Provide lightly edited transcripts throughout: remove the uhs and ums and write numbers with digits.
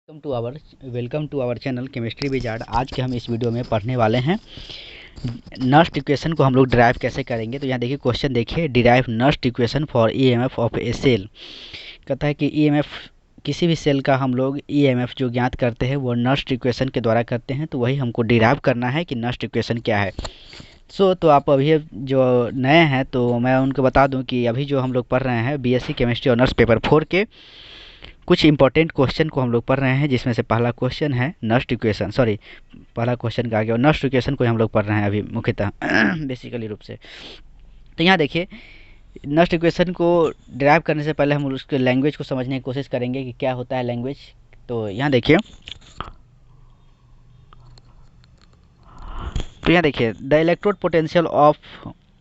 Welcome to our channel chemistry wizard. आज के हम इस वीडियो में पढ़ने वाले हैं नस्ट इक्वेशन को हम लोग डिराइव कैसे करेंगे। तो यहाँ देखिए क्वेश्चन देखिए, derive Nernst equation for EMF of a cell. कहता है कि ईएमएफ किसी भी सेल का हम लोग ईएमएफ जो ज्ञात करते हैं वो नस्ट इक्वेशन के द्वारा करते हैं। तो वही हमको डिराइव करना है कि नस्ट इक्वेशन क्या है। तो आप अभी जो नए हैं तो मैं उनको बता दूं कि अभी जो हम लोग पढ़ रहे हैं बीएससी केमिस्ट्री ऑनर्स पेपर 4 के कुछ इंपॉर्टेंट क्वेश्चन को हम लोग पढ़ रहे हैं, जिसमें से पहला क्वेश्चन है नस्ट इक्वेशन। पहला क्वेश्चन का आ गया, नस्ट इक्वेशन को हम लोग पढ़ रहे हैं अभी मुख्यतः बेसिकली रूप से। तो यहाँ देखिए, नस्ट इक्वेशन को डिराइव करने से पहले हम उसके लैंग्वेज को समझने की कोशिश करेंगे कि क्या होता है लैंग्वेज। तो यहाँ देखिए,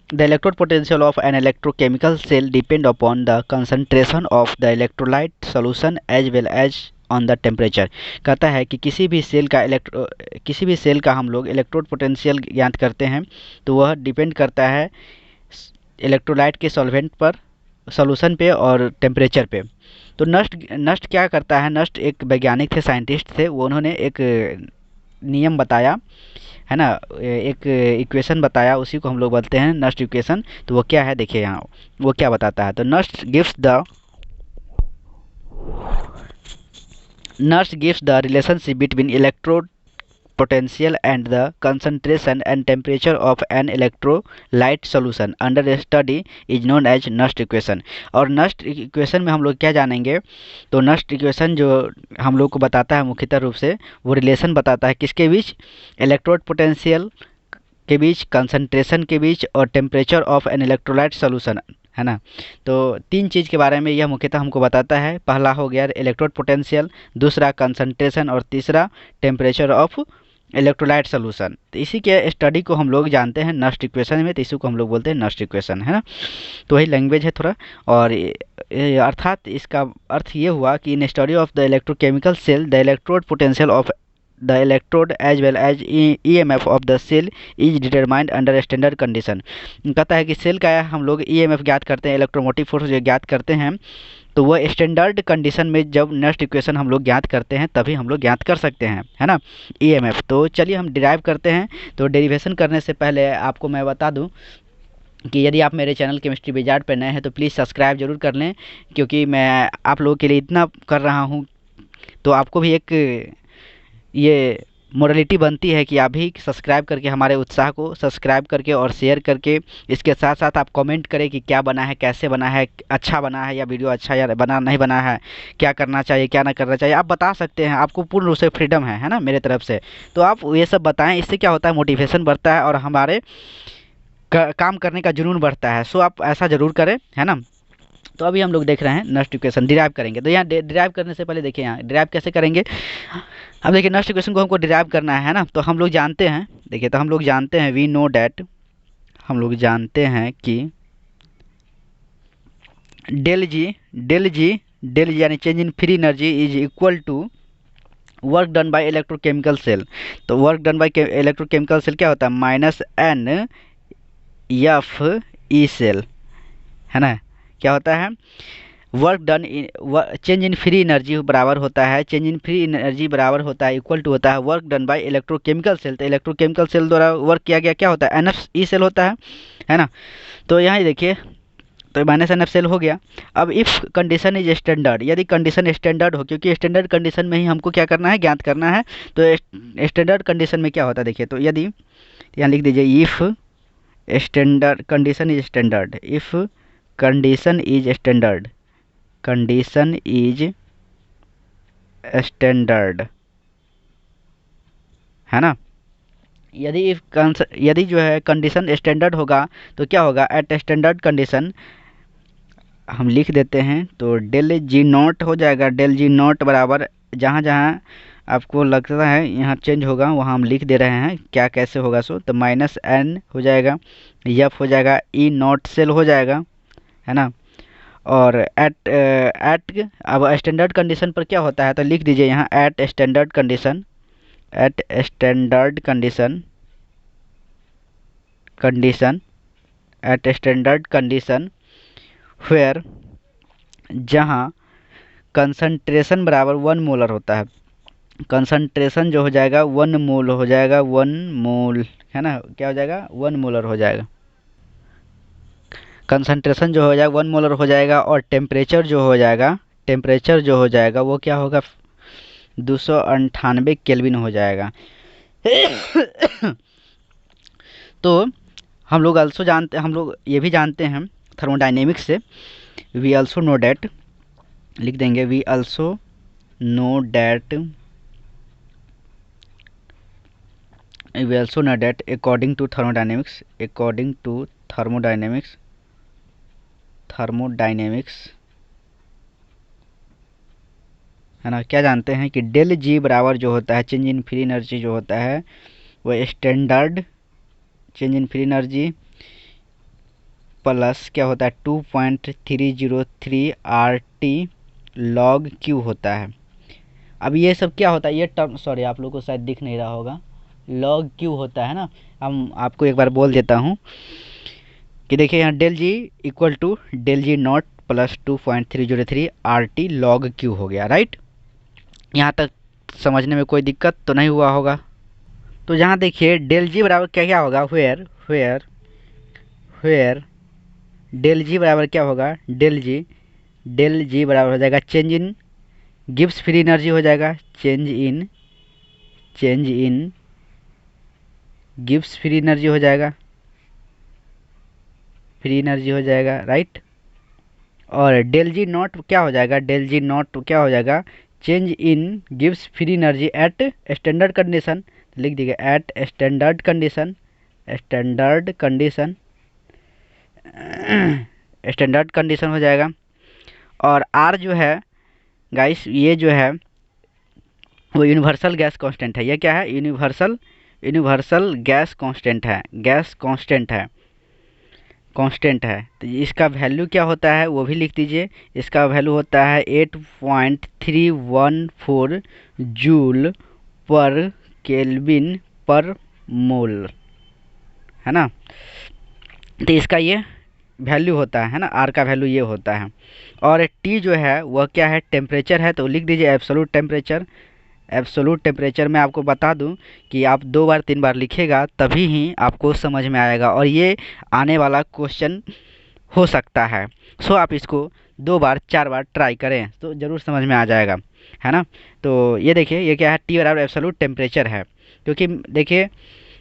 The electrode potential of an electrochemical cell depend upon the concentration of the electrolyte solution as well as on the temperature। कहता है कि किसी भी सेल का हम लोग इलेक्ट्रोड पोटेंशियल ज्ञात करते हैं तो वह डिपेंड करता है इलेक्ट्रोलाइट के सॉल्वेंट पर, सॉल्यूशन पे और टेम्परेचर पे। तो नस्ट क्या करता है, नस्ट एक वैज्ञानिक थे, साइंटिस्ट थे, वो उन्होंने एक नियम बताया है ना, एक इक्वेशन बताया, उसी को हम लोग बोलते हैं नस्ट इक्वेशन। तो वो क्या है देखिए, यहाँ वो क्या बताता है। तो Nernst gives the relationship between electrode potential and the concentration and temperature of an electrolyte solution under study is known as Nernst equation. और नस्ट इक्वेशन में हम लोग क्या जानेंगे, तो नस्ट इक्वेशन जो हम लोग को बताता है मुख्यतः रूप से वो रिलेशन बताता है किसके बीच, इलेक्ट्रोड पोटेंशियल के बीच, कंसंट्रेशन के बीच और temperature of an electrolyte solution, है ना। तो तीन चीज़ के बारे में यह मुख्यतः हमको बताता है। पहला हो गया इलेक्ट्रोड पोटेंशियल, दूसरा कंसंट्रेशन और तीसरा टेम्परेचर ऑफ इलेक्ट्रोलाइट सोल्यूशन। तो इसी के स्टडी को हम लोग जानते हैं नस्ट इक्वेशन में, तो इसी को हम लोग बोलते हैं नस्ट इक्वेशन, है ना। तो वही लैंग्वेज है थोड़ा। और अर्थात इसका अर्थ ये हुआ कि in study of the electrochemical cell the electrode potential of the electrode as well as EMF of the cell is determined under standard condition. कहता है कि सेल का हम लोग ईएमएफ ज्ञात करते हैं, इलेक्ट्रोमोटिव फोर्स जो ज्ञात करते हैं, तो वह स्टैंडर्ड कंडीशन में जब नस्ट इक्वेशन हम लोग ज्ञात करते हैं तभी हम लोग ज्ञात कर सकते हैं, है ना, ईएमएफ। तो चलिए हम डिराइव करते हैं। तो डेरिवेशन करने से पहले आपको मैं बता दूं कि यदि आप मेरे चैनल केमिस्ट्री विजार्ड पर नए हैं तो प्लीज़ सब्सक्राइब जरूर कर लें, क्योंकि मैं आप लोगों के लिए इतना कर रहा हूँ तो आपको भी एक ये मोरालिटी बनती है कि आप भी सब्सक्राइब करके हमारे उत्साह को सब्सक्राइब करके और शेयर करके, इसके साथ साथ आप कमेंट करें कि क्या बना है, कैसे बना है, अच्छा बना है या वीडियो अच्छा या बना नहीं बना है, क्या करना चाहिए क्या ना करना चाहिए, आप बता सकते हैं। आपको पूर्ण रूप से फ्रीडम है ना मेरे तरफ से। तो आप ये सब बताएं, इससे क्या होता है, मोटिवेशन बढ़ता है और हमारे काम करने का जुनून बढ़ता है। सो आप ऐसा ज़रूर करें, है ना। तो अभी हम लोग देख रहे हैं नस्ट इक्वेशन डिराइव करेंगे। तो यहाँ डिराइव करने से पहले देखिए, यहाँ डिराइव कैसे करेंगे। अब देखिए नस्ट इक्वेशन को हमको डिराइव करना है ना, तो हम लोग जानते हैं, देखिए तो हम लोग जानते हैं, वी नो डैट, हम लोग जानते हैं कि डेल जी यानी change in free energy is equal to work done by electrochemical cell. तो work done by electrochemical cell क्या होता है, minus n F E cell, है ना। क्या होता है, work done change in free energy बराबर होता है, चेंज इन फ्री एनर्जी बराबर होता है, इक्वल टू होता है work done by electrochemical cell. तो इलेक्ट्रोकेमिकल सेल द्वारा वर्क किया गया क्या होता है, एन एफ ई सेल होता है ना। तो यहाँ देखिए, तो माइनस एन एफ सेल हो गया। अब इफ़ कंडीशन इज स्टैंडर्ड, यदि कंडीशन स्टैंडर्ड हो, क्योंकि स्टैंडर्ड कंडीशन में ही हमको क्या करना है, ज्ञात करना है। तो स्टैंडर्ड कंडीशन में क्या होता है देखिए, तो यदि यहाँ लिख दीजिए, if standard condition is standard, if condition is standard, condition is standard, है ना। यदि जो है कंडीशन स्टैंडर्ड होगा तो क्या होगा, एट स्टैंडर्ड कंडीशन हम लिख देते हैं, तो डेल जी नॉट हो जाएगा, डेल जी नॉट बराबर जहाँ जहाँ आपको लगता है यहाँ चेंज होगा वहाँ हम लिख दे रहे हैं क्या कैसे होगा। सो तो माइनस एन हो जाएगा, एफ हो जाएगा, ई नॉट सेल हो जाएगा, है ना। और एट अब स्टैंडर्ड कंडीशन पर क्या होता है, तो लिख दीजिए यहाँ at standard condition, at standard condition at standard condition where, जहाँ कंसंट्रेशन बराबर 1 मोलर होता है, कंसंट्रेशन जो हो जाएगा 1 मोल हो जाएगा, 1 मोल, है ना, क्या हो जाएगा 1 मोलर हो जाएगा। कंसंट्रेशन जो हो जाएगा 1 मोलर हो जाएगा। और टेम्परेचर जो हो जाएगा, टेम्परेचर जो हो जाएगा वो क्या होगा, 298 केल्विन हो जाएगा। तो हम लोग अल्सो जानते, हम लोग ये भी जानते हैं थर्मोडाइनेमिक्स से, वी अल्सो नो डैट, लिख देंगे we also know that, we also know that according to thermodynamics, according to thermodynamics, thermodynamics, है ना, क्या जानते हैं कि डेल जी बराबर जो होता है चेंज इन फ्री एनर्जी जो होता है वो standard change in free energy plus क्या होता है 2.303 RT log Q होता है। अब ये सब क्या होता है, ये टर्म, सॉरी आप लोगों को शायद दिख नहीं रहा होगा, log Q होता है ना। हम आपको एक बार बोल देता हूँ कि देखिए यहाँ del G equal to del G naught plus 2.303 RT log Q हो गया, राइट। यहाँ तक समझने में कोई दिक्कत तो नहीं हुआ होगा। तो यहाँ देखिए डेल जी बराबर क्या क्या होगा, वेयर वेयर वेयर डेल जी बराबर क्या होगा, डेल जी बराबर हो जाएगा चेंज इन गिब्स फ्री एनर्जी हो जाएगा, चेंज इन गिब्स फ्री एनर्जी हो जाएगा, फ्री एनर्जी हो जाएगा, राइट। और डेल जी नॉट क्या हो जाएगा, डेल जी नॉट क्या हो जाएगा, चेंज इन गिव्स free energy at standard condition, लिख दीजिए at standard condition, standard condition, standard condition हो जाएगा। और आर जो है गाइस, ये जो है वो यूनिवर्सल गैस कांस्टेंट है। ये क्या है, यूनिवर्सल गैस कांस्टेंट है, गैस कांस्टेंट है। तो इसका वैल्यू क्या होता है वो भी लिख दीजिए, इसका वैल्यू होता है 8.314 जूल पर केल्विन पर मोल, है ना। तो इसका ये वैल्यू होता है ना, आर का वैल्यू ये होता है। और टी जो है वह क्या है, टेम्परेचर है, तो लिख दीजिए एब्सोल्यूट टेम्परेचर। एब्सोल्यूट टेम्परेचर में आपको बता दूं कि आप 2 बार 3 बार लिखेगा तभी ही आपको समझ में आएगा, और ये आने वाला क्वेश्चन हो सकता है। सो आप इसको 2 बार 4 बार ट्राई करें तो ज़रूर समझ में आ जाएगा, है ना। तो ये देखिए ये क्या है, टी बराबर एब्सोल्यूट टेम्परेचर है। क्योंकि देखिए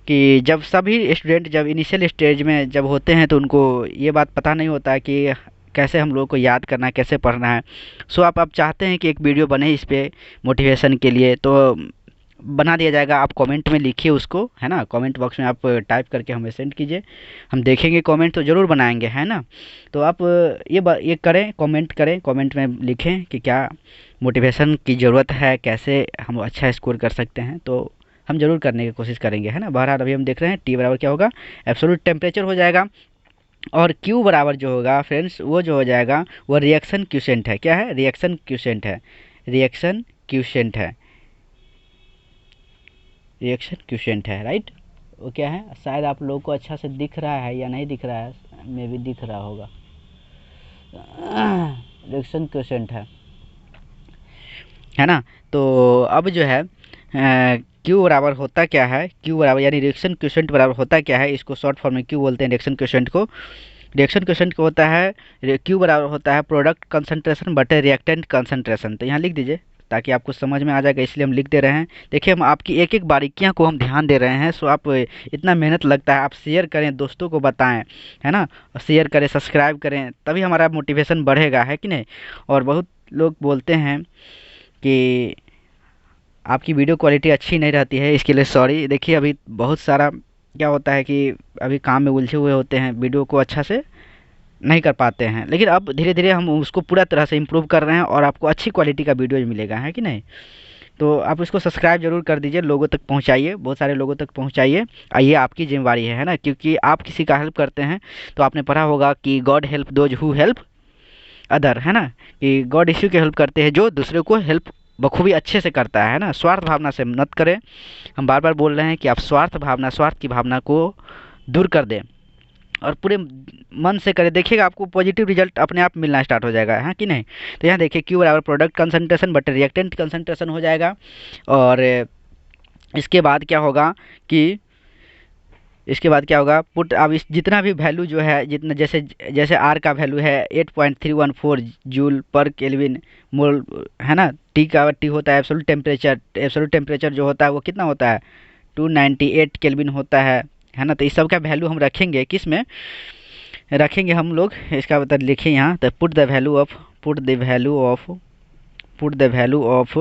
कि जब सभी स्टूडेंट जब इनिशियल स्टेज में जब होते हैं तो उनको ये बात पता नहीं होता है कि कैसे हम लोग को याद करना है, कैसे पढ़ना है। सो आप चाहते हैं कि एक वीडियो बने इस पे मोटिवेशन के लिए, तो बना दिया जाएगा। आप कमेंट में लिखिए उसको, है ना, कमेंट बॉक्स में आप टाइप करके हमें सेंड कीजिए, हम देखेंगे कमेंट तो ज़रूर बनाएंगे, है ना। तो आप ये करें, कमेंट करें, कमेंट में लिखें कि क्या मोटिवेशन की ज़रूरत है, कैसे हम अच्छा स्कोर कर सकते हैं, तो हम ज़रूर करने की कोशिश करेंगे, है ना। बहरहाल अभी हम देख रहे हैं टी बराबर क्या होगा, एब्सोल्यूट टेम्परेचर हो जाएगा। और क्यू बराबर जो होगा फ्रेंड्स वो जो हो जाएगा वो रिएक्शन क्यूसेंट है। क्या है, रिएक्शन क्यूसेंट है, रिएक्शन क्यूसेंट है, रिएक्शन क्यूसेंट है, राइट। वो क्या है, शायद आप लोगों को अच्छा से दिख रहा है या नहीं दिख रहा है, मे भी दिख रहा होगा, रिएक्शन क्यूसेंट है ना। तो अब जो है क्यू बराबर होता क्या है, क्यू बराबर यानी रिएक्शन क्वोशिएंट बराबर होता क्या है, इसको शॉर्ट फॉर्म में क्यू बोलते हैं रिएक्शन क्वोशिएंट को। रिएक्शन क्वोशिएंट को होता है, क्यू बराबर होता है प्रोडक्ट कंसंट्रेशन बटे रिएक्टेंट कंसंट्रेशन। तो यहाँ लिख दीजिए ताकि आपको समझ में आ जाएगा, इसलिए हम लिख दे रहे हैं। देखिए हम आपकी एक एक बारीकियाँ को हम ध्यान दे रहे हैं, सो आप इतना मेहनत लगता है, आप शेयर करें, दोस्तों को बताएं, है ना, शेयर करें, सब्सक्राइब करें, तभी हमारा मोटिवेशन बढ़ेगा, है कि नहीं। और बहुत लोग बोलते हैं कि आपकी वीडियो क्वालिटी अच्छी नहीं रहती है, इसके लिए सॉरी। देखिए अभी बहुत सारा क्या होता है कि अभी काम में उलझे हुए होते हैं, वीडियो को अच्छा से नहीं कर पाते हैं, लेकिन अब धीरे धीरे हम उसको पूरा तरह से इम्प्रूव कर रहे हैं और आपको अच्छी क्वालिटी का वीडियो मिलेगा, है कि नहीं। तो आप इसको सब्सक्राइब जरूर कर दीजिए, लोगों तक पहुंचाइए, बहुत सारे लोगों तक पहुंचाइए। ये आपकी जिम्मेवारी है ना, क्योंकि आप किसी का हेल्प करते हैं तो आपने पढ़ा होगा कि God help those who help other, है ना, कि गॉड इश्यू की हेल्प करते हैं जो दूसरे को हेल्प बखूबी अच्छे से करता है ना। स्वार्थ भावना से मत करें, हम बार बार बोल रहे हैं कि आप स्वार्थ की भावना को दूर कर दें और पूरे मन से करें, देखिएगा आपको पॉजिटिव रिजल्ट अपने आप मिलना स्टार्ट हो जाएगा, है कि नहीं। तो यहाँ देखिए Q बराबर product concentration but reactant concentration हो जाएगा। और इसके बाद क्या होगा कि इसके बाद क्या होगा पुट, अब इस जितना भी वैल्यू जो है, जितना जैसे जैसे आर का वैल्यू है 8.314 जूल पर केल्विन मोल, है ना। टी होता है एब्सोल्यूट टेम्परेचर, एब्सोल्यूट टेम्परेचर जो होता है वो कितना होता है 298 केल्विन होता है ना। तो इस सब का वैल्यू हम रखेंगे, किस में रखेंगे हम लोग, इसका बता लिखें यहाँ। तो put the value of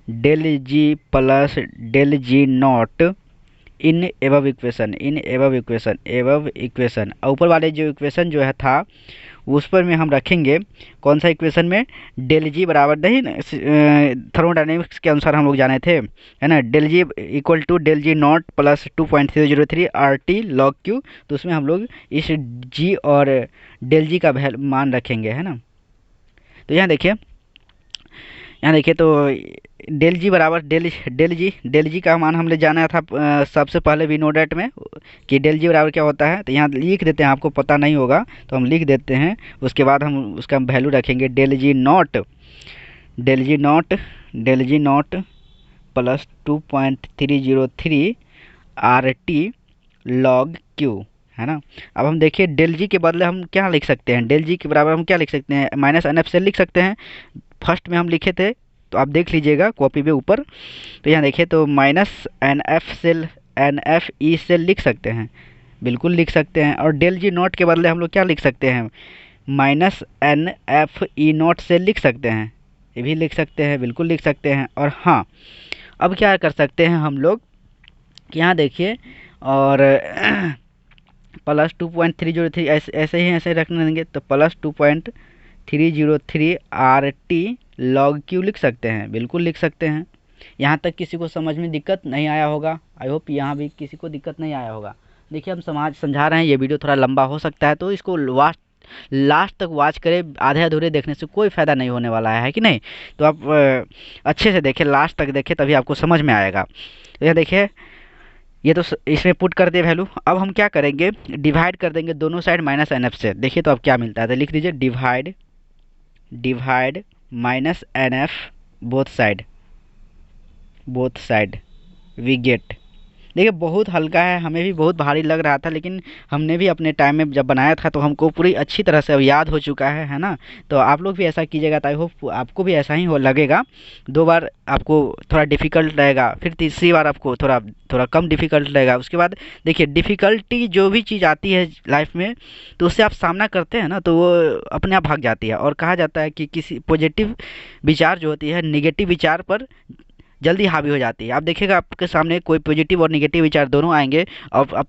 del G plus del G naught in above equation. ऊपर वाले जो इक्वेशन जो है था उस पर में हम रखेंगे कौन सा इक्वेशन में, डेल जी बराबर नहीं, थर्मोडायनेमिक्स के अनुसार हम लोग जाने थे, है ना। Del G equal to del G naught plus 2.003 R T log Q. तो उसमें हम लोग इस जी और डेल जी का मान रखेंगे, है ना। तो यहाँ देखिए तो डेल जी बराबर डेल जी का मान हमने जाना था सबसे पहले भी नो डेट में कि डेल जी बराबर क्या होता है। तो यहाँ लिख देते हैं, आपको पता नहीं होगा तो हम लिख देते हैं। उसके बाद हम उसका वैल्यू रखेंगे del G naught plus 2.303 R T log Q, है ना। अब हम देखिए डेल जी के बदले हम क्या लिख सकते हैं, डेल जी के बराबर हम क्या लिख सकते हैं, माइनस एन एफ से लिख सकते हैं। फर्स्ट में हम लिखे थे तो आप देख लीजिएगा कॉपी पे ऊपर। तो यहाँ देखिए तो माइनस एन एफ ई से लिख सकते हैं, बिल्कुल लिख सकते हैं। और डेल जी नॉट के बदले हम लोग क्या लिख सकते हैं, minus n F E naught से लिख सकते हैं, ये भी लिख सकते हैं, बिल्कुल लिख सकते हैं। और हाँ, अब क्या कर सकते हैं हम लोग कि यहाँ देखिए और प्लस 2.303 ऐसे रखने देंगे तो plus 2.303 R T log Q लिख सकते हैं, बिल्कुल लिख सकते हैं। यहाँ तक किसी को समझ में दिक्कत नहीं आया होगा, आई होप यहाँ भी किसी को दिक्कत नहीं आया होगा। देखिए हम समझा रहे हैं, ये वीडियो थोड़ा लंबा हो सकता है तो इसको लास्ट तक वॉच करें, आधे अधूरे देखने से कोई फ़ायदा नहीं होने वाला है कि नहीं। तो आप अच्छे से देखें, लास्ट तक देखें तभी आपको समझ में आएगा। तो यह देखिए ये तो इसमें पुट कर दे वैल्यू। अब हम क्या करेंगे, डिवाइड कर देंगे दोनों साइड माइनस एन एफ से। देखिए तो अब क्या मिलता है, तो लिख दीजिए divide minus n F both side we get. देखिए बहुत हल्का है, हमें भी बहुत भारी लग रहा था, लेकिन हमने भी अपने टाइम में जब बनाया था तो हमको पूरी अच्छी तरह से अब याद हो चुका है ना। तो आप लोग भी ऐसा कीजिएगा, तो आई होप आपको भी ऐसा ही हो लगेगा। 2 बार आपको थोड़ा डिफ़िकल्ट रहेगा, फिर तीसरी बार आपको थोड़ा कम डिफ़िकल्ट रहेगा। उसके बाद देखिए डिफ़िकल्टी जो भी चीज़ आती है लाइफ में तो उससे आप सामना करते हैं ना तो वो अपने आप भाग जाती है। और कहा जाता है कि किसी पॉजिटिव विचार जो होती है निगेटिव विचार पर जल्दी हावी हो जाती है। आप देखिएगा आपके सामने कोई पॉजिटिव और निगेटिव विचार दोनों आएंगे, और आप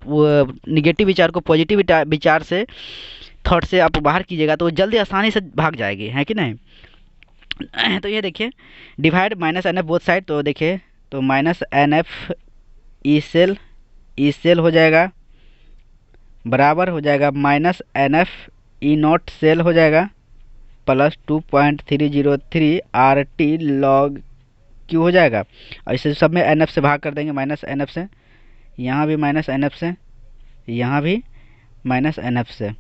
निगेटिव विचार को पॉजिटिव विचार से थॉट से आप बाहर कीजिएगा तो वो जल्दी आसानी से भाग जाएगी, है कि नहीं। तो ये देखिए divide minus n F both side. तो देखिए तो minus n F E cell हो जाएगा, बराबर हो जाएगा minus n F E naught cell हो जाएगा, plus 2.303 R T log Q हो जाएगा। और इसे सब में एन एफ से भाग कर देंगे, माइनस एन एफ से, यहाँ भी माइनस एन एफ से, यहाँ भी माइनस एन एफ से,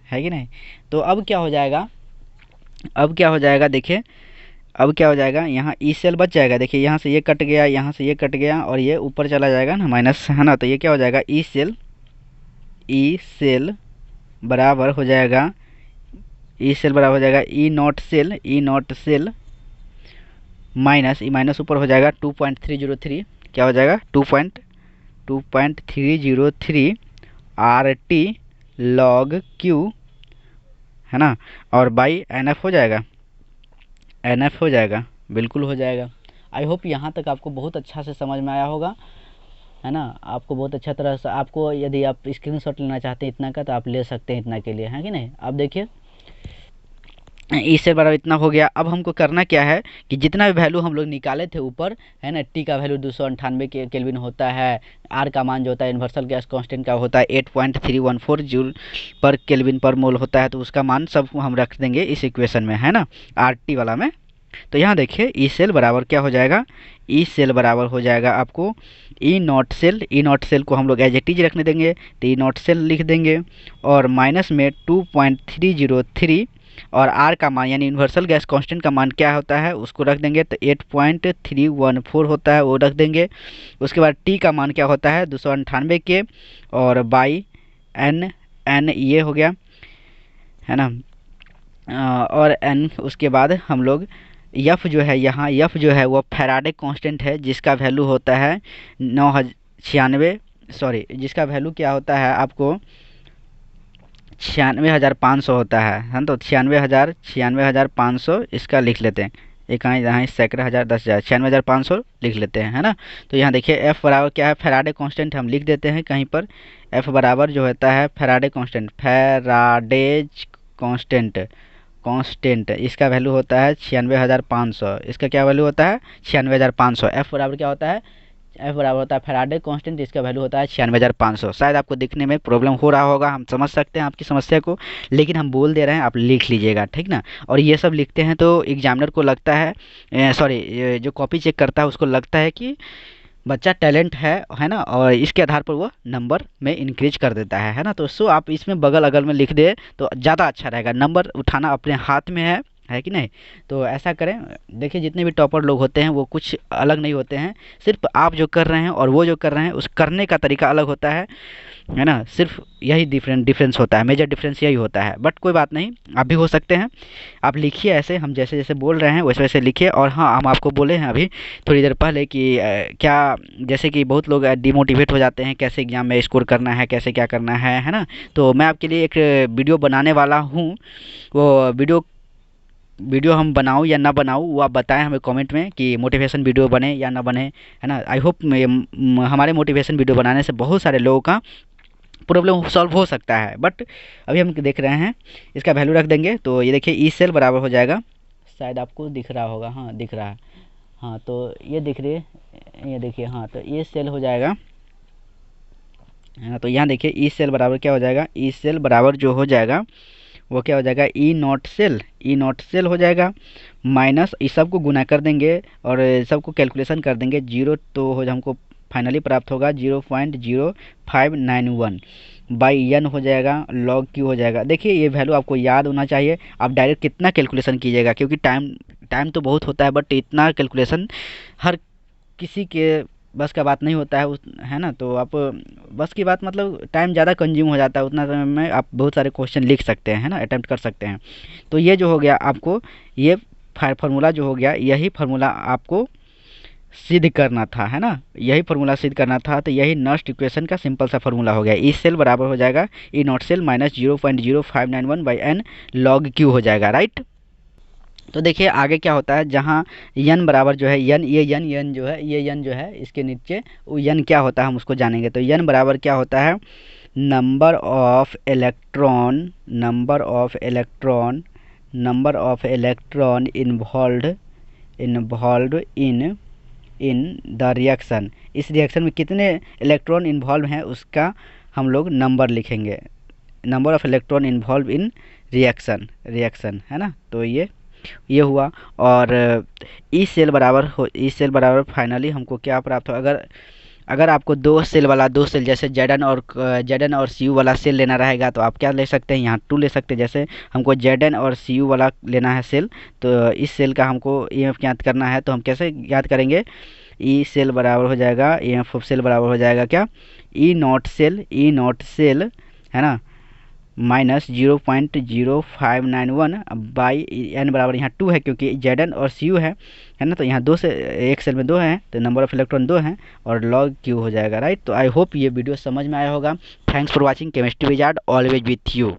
है कि नहीं। तो अब क्या हो जाएगा देखिए, अब क्या हो जाएगा, यहाँ ई सेल बच जाएगा। देखिए यहाँ से ये कट गया, यहाँ से ये कट गया और ये ऊपर चला जाएगा ना माइनस, है ना। तो ये क्या हो जाएगा, ई सेल बराबर हो जाएगा E naught cell minus, E minus ऊपर हो जाएगा 2.303, क्या हो जाएगा 2.303 आर टी लॉग क्यू, है ना। और बाई एन एफ हो जाएगा, बिल्कुल हो जाएगा। आई होप यहाँ तक आपको बहुत अच्छा से समझ में आया होगा, है ना। आपको बहुत अच्छा तरह से, आपको यदि आप स्क्रीनशॉट लेना चाहते हैं इतना का तो आप ले सकते हैं इतना के लिए, है कि नहीं। अब देखिए इससे बराबर इतना हो गया। अब हमको करना क्या है कि जितना भी वैल्यू हम लोग निकाले थे ऊपर, है ना, टी का वैल्यू 298 केल्विन होता है, आर का मान जो होता है यूनिवर्सल गैस कांस्टेंट का होता है 8.314 जूल पर केल्विन पर मोल होता है, तो उसका मान सब हम रख देंगे इस इक्वेशन में, है ना, आर टी वाला में। तो यहाँ देखिए ई सेल बराबर क्या हो जाएगा, ई सेल बराबर हो जाएगा आपको E naught cell. E naught cell को हम लोग एज इट इज रखने देंगे, तो ई नॉट सेल लिख देंगे और माइनस में 2.303 और आर का मान यानी यूनिवर्सल गैस कांस्टेंट का मान क्या होता है उसको रख देंगे, तो 8.314 होता है वो रख देंगे। उसके बाद टी का मान क्या होता है 298 के और बाई एन, एन ये हो गया है ना, और एन। उसके बाद हम लोग यफ जो है, यहाँ यफ जो है वो फैराडे कांस्टेंट है जिसका वैल्यू होता है 996, सॉरी जिसका वैल्यू क्या होता है आपको 96,500 होता है तो 96,500 इसका लिख लेते हैं, इकाई दहाई सैकड़े हज़ार 10,000 96,500 लिख लेते हैं, है ना। तो यहाँ देखिए एफ बराबर क्या है, फैराडे कांस्टेंट हम लिख देते हैं कहीं पर। एफ बराबर जो होता है Faraday constant, Faraday's constant, constant इसका वैल्यू होता है 96,500। इसका क्या वैल्यू होता है 96,500। एफ बराबर क्या होता है, एफ बराबर होता है फैराडे कांस्टेंट, इसका वैल्यू होता है 96,500। शायद आपको दिखने में प्रॉब्लम हो रहा होगा, हम समझ सकते हैं आपकी समस्या को, लेकिन हम बोल दे रहे हैं आप लिख लीजिएगा, ठीक ना। और ये सब लिखते हैं तो एग्जामिनर को लगता है, सॉरी जो कॉपी चेक करता है उसको लगता है कि बच्चा टैलेंट है ना, और इसके आधार पर वो नंबर में इंक्रीज कर देता है ना। तो सो आप इसमें बगल अगल में लिख दे तो ज़्यादा अच्छा रहेगा, नंबर उठाना अपने हाथ में है कि नहीं। तो ऐसा करें, देखिए जितने भी टॉपर लोग होते हैं वो कुछ अलग नहीं होते हैं, सिर्फ आप जो कर रहे हैं और वो जो कर रहे हैं उस करने का तरीका अलग होता है ना। सिर्फ यही डिफरेंस होता है, मेजर डिफरेंस यही होता है। बट कोई बात नहीं, आप भी हो सकते हैं। आप लिखिए ऐसे, हम जैसे जैसे बोल रहे हैं वैसे वैसे लिखिए। और हाँ, हम आपको बोले हैं अभी थोड़ी देर पहले कि क्या जैसे कि बहुत लोग डिमोटिवेट हो जाते हैं कैसे एग्ज़ाम में स्कोर करना है, कैसे क्या करना है ना। तो मैं आपके लिए एक वीडियो बनाने वाला हूँ, वो वीडियो हम बनाऊँ या ना बनाऊँ वो आप बताएं हमें कमेंट में कि मोटिवेशन वीडियो बने या ना बने, है ना। आई होप हमारे मोटिवेशन वीडियो बनाने से बहुत सारे लोगों का प्रॉब्लम सॉल्व हो सकता है। बट अभी हम देख रहे हैं इसका वैल्यू रख देंगे। तो ये देखिए ई सेल बराबर हो जाएगा, शायद आपको दिख रहा होगा, हाँ दिख रहा है, हाँ तो ये दिख रही है, ये देखिए, हाँ तो ई सेल हो जाएगा, हाँ तो यहाँ देखिए ई सेल बराबर क्या हो जाएगा, ई सेल बराबर जो हो जाएगा वो क्या हो जाएगा E naught cell, E naught cell हो जाएगा माइनस इस सब को गुना कर देंगे और सबको कैलकुलेशन कर देंगे, जीरो तो हो हमको फाइनली प्राप्त होगा 0.0591 बाई एन हो जाएगा, लॉग क्यू हो जाएगा। देखिए ये वैल्यू आपको याद होना चाहिए, आप डायरेक्ट कितना कैलकुलेशन कीजिएगा क्योंकि टाइम तो बहुत होता है बट इतना कैलकुलेशन हर किसी के बस का बात नहीं होता है ना। तो आप बस की बात मतलब टाइम ज़्यादा कंज्यूम हो जाता है, उतना समय में आप बहुत सारे क्वेश्चन लिख सकते हैं, है ना, अटेम्प्ट कर सकते हैं। तो ये जो हो गया आपको, ये फार्मूला जो हो गया, यही फार्मूला आपको सिद्ध करना था, है ना, यही फार्मूला सिद्ध करना था। तो यही नस्ट इक्वेशन का सिंपल सा फार्मूला हो गया, ई सेल बराबर हो जाएगा E naught cell minus 0.0591 by n log Q हो जाएगा, राइट। तो देखिए आगे क्या होता है, जहाँ यन बराबर जो है यन, ये यन जो है, ये यन जो है इसके नीचे वो यन क्या होता है हम उसको जानेंगे। तो यन बराबर क्या होता है, number of electron, number of electron, number of electron involve in the reaction. इस रिएक्शन में कितने इलेक्ट्रॉन इन्वॉल्व हैं उसका हम लोग नंबर लिखेंगे, number of electron involve in reaction, है ना। तो ये हुआ। और ई सेल बराबर फाइनली हमको क्या प्राप्त हो, अगर आपको दो सेल जैसे जेडन और सी यू वाला सेल लेना रहेगा तो आप क्या ले सकते हैं, यहाँ 2 ले सकते हैं। जैसे हमको जेडन और सी यू वाला लेना है सेल, तो इस सेल का हमको ई एम एफ ज्ञात करना है। तो हम कैसे ज्ञात करेंगे, ई सेल बराबर हो जाएगा ई एम एफ सेल बराबर हो जाएगा क्या, ई नॉट सेल है ना माइनस 0.0591 बाई एन बराबर यहाँ 2 है क्योंकि जेडन और सी यू है ना। तो यहाँ 2 से एक सेल में 2 हैं तो नंबर ऑफ इलेक्ट्रॉन 2 हैं और लॉग क्यू हो जाएगा, राइट। तो आई होप ये वीडियो समझ में आया होगा। Thanks for watching chemistry wizard, always with you.